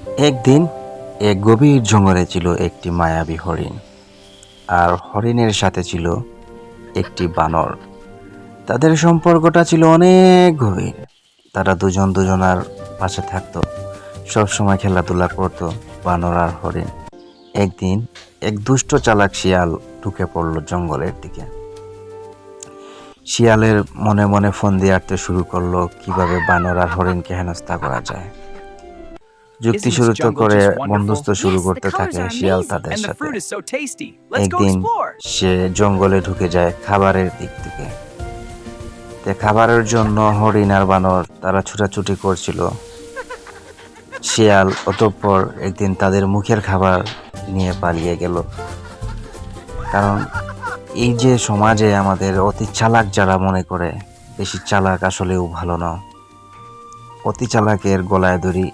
একদিন এক গভীর জঙ্গলে ছিল একটি মায়াবী হরিণ, আর হরিণের সাথে ছিল একটি বানর। তাদের সম্পর্কটা ছিল অনেক গভীর। তারা দুজন দুজনার পাশে থাকতো, সবসময় খেলাধুলা করতো। বানর আর হরিণ। একদিন এক দুষ্ট চালাক শিয়াল ঢুকে পড়ল জঙ্গলের দিকে। শিয়ালের মনে মনে ফন্দি আঁটতে শুরু করলো কিভাবে বানর আর হরিণকে হেনস্থা করা যায়। যুক্তি Isn't this শুরু তো jungle করে just wonderful? বন্ধুত্ব শুরু Yes, the করতে colors থাকে are শিয়াল amazing. তাদের And the সাথে। fruit is so tasty. Let's go একদিন explore. সে জঙ্গলে ঢুকে যায় খাবারের দিক থেকে। খাবারের জন্য হরিণ আর বানর তারা ছুটাছুটি করছিল। শিয়াল অতঃপর একদিন তাদের মুখের খাবার নিয়ে পালিয়ে গেল। কারণ এই যে সমাজে আমাদের অতি চালাক যারা মনে করে বেশি চালাক আসলেও ভালো না। অতি চালাকের গলায় দড়ি